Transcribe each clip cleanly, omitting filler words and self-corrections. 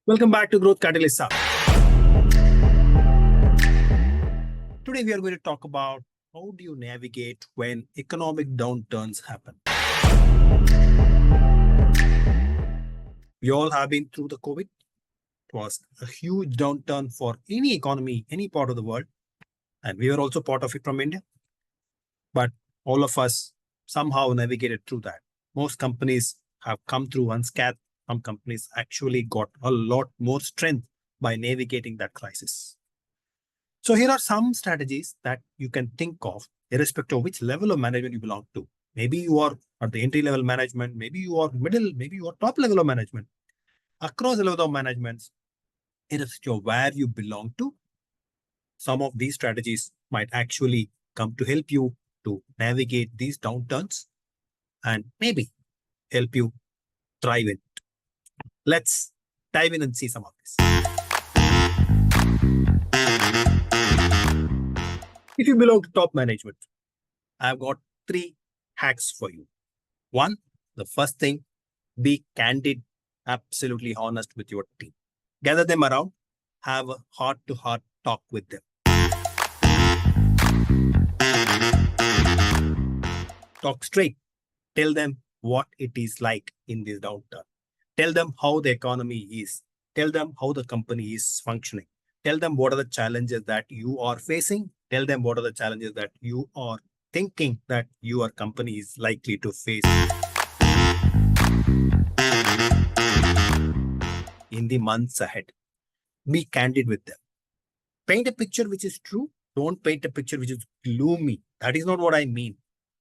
Welcome back to Growth Catalyst Hub. Today we are going to talk about how do you navigate when economic downturns happen. We all have been through the COVID. It was a huge downturn for any economy, any part of the world. And we were also part of it from India. But all of us somehow navigated through that. Most companies have come through unscathed. Some companies actually got a lot more strength by navigating that crisis. So here are some strategies that you can think of, irrespective of which level of management you belong to. Maybe you are at the entry level management, maybe you are middle, maybe you are top level of management. Across the level of management, irrespective of where you belong to, some of these strategies might actually come to help you to navigate these downturns and maybe help you thrive in it. Let's dive in and see some of this. If you belong to top management, I've got 3 hacks for you. 1, the first thing, be candid, absolutely honest with your team. Gather them around, have a heart-to-heart talk with them. Talk straight. Tell them what it is like in this downturn. Tell them how the economy is. Tell them how the company is functioning. Tell them what are the challenges that you are facing. Tell them what are the challenges that you are thinking that your company is likely to face in the months ahead. Be candid with them. Paint a picture which is true. Don't paint a picture which is gloomy. That is not what I mean.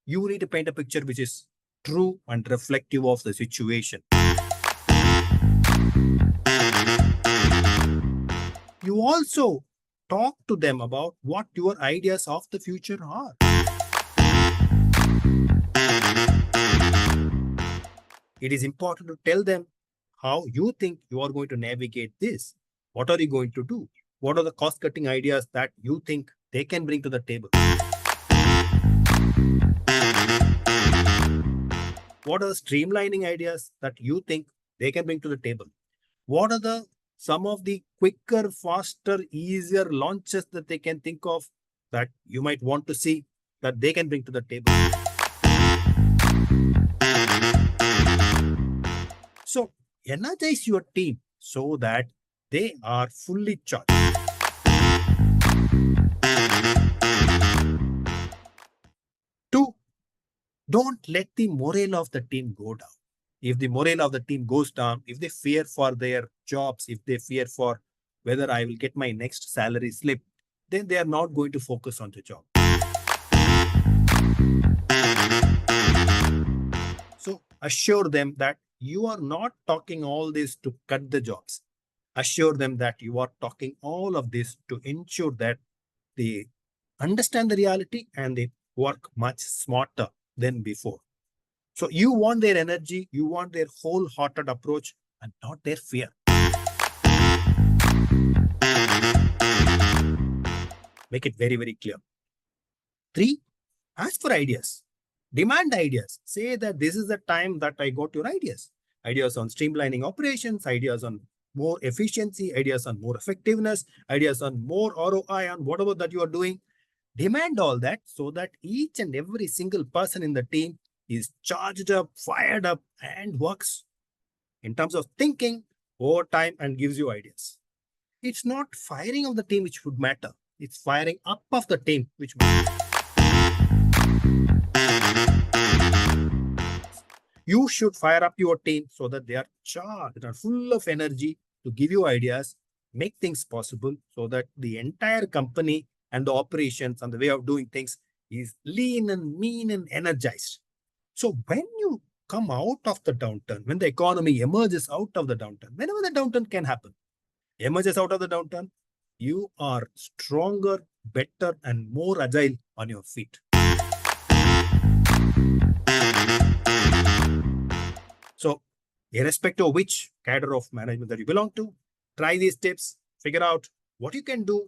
You need to paint a picture which is true and reflective of the situation. You also talk to them about what your ideas of the future are. It is important to tell them how you think you are going to navigate this. What are you going to do? What are the cost-cutting ideas that you think they can bring to the table? What are the streamlining ideas that you think they can bring to the table? What are some of the quicker, faster, easier launches that they can think of that you might want to see that they can bring to the table? So energize your team so that they are fully charged. 2, don't let the morale of the team go down. If the morale of the team goes down, if they fear for their jobs, if they fear for whether I will get my next salary slip, then they are not going to focus on the job. So assure them that you are not talking all this to cut the jobs. Assure them that you are talking all of this to ensure that they understand the reality and they work much smarter than before. So you want their energy, you want their wholehearted approach and not their fear. Make it very, very clear. 3, ask for ideas. Demand ideas. Say that this is the time that I got your ideas. Ideas on streamlining operations, ideas on more efficiency, ideas on more effectiveness, ideas on more ROI on whatever that you are doing. Demand all that so that each and every single person in the team is charged up, fired up, and works in terms of thinking over time and gives you ideas. It's not firing of the team which would matter. It's firing up of the team which matters. You should fire up your team so that they are charged, they are full of energy to give you ideas, make things possible so that the entire company and the operations and the way of doing things is lean and mean and energized. So when you come out of the downturn, when the economy emerges out of the downturn, whenever the downturn can happen, emerges out of the downturn, you are stronger, better, and more agile on your feet. So, irrespective of which cadre of management that you belong to, try these tips, figure out what you can do,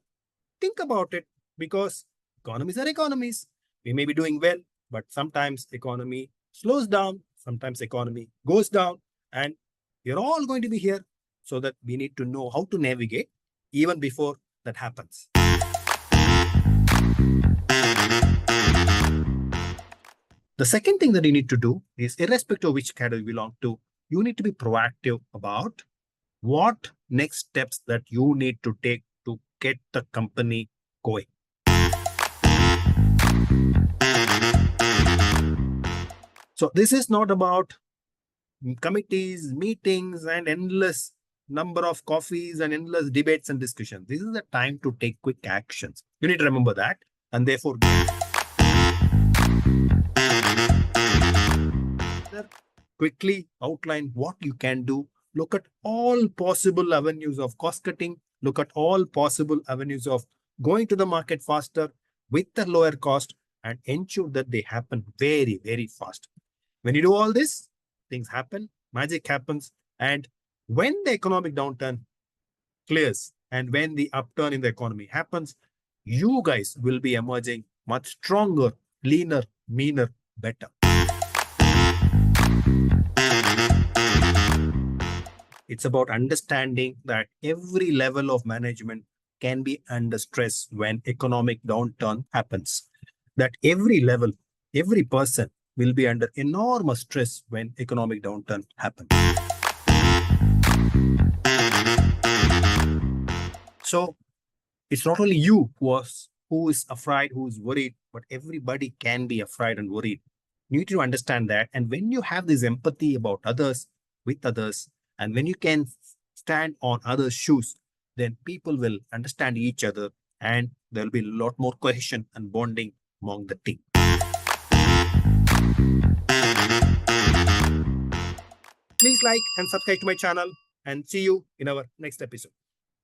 think about it, because economies are economies. We may be doing well, but sometimes economy slows down, sometimes economy goes down, and we're all going to be here so that we need to know how to navigate even before that happens. The second thing that you need to do is, irrespective of which category you belong to, you need to be proactive about what next steps that you need to take to get the company going. So this is not about committees, meetings, and endless number of coffees and endless debates and discussions. This is the time to take quick actions. You need to remember that, and therefore quickly outline what you can do. Look at all possible avenues of cost cutting. Look at all possible avenues of going to the market faster with the lower cost, and ensure that they happen very, very fast. When you do all this, things happen, magic happens. And when the economic downturn clears and when the upturn in the economy happens, you guys will be emerging much stronger, leaner, meaner, better. It's about understanding that every level of management can be under stress when economic downturn happens. That every level, every person will be under enormous stress when economic downturn happens. So it's not only you who is afraid, who is worried, but everybody can be afraid and worried. You need to understand that. And when you have this empathy about others, with others, and when you can stand on others' shoes, then people will understand each other, and there will be a lot more cohesion and bonding among the team. Please like and subscribe to my channel, and see you in our next episode.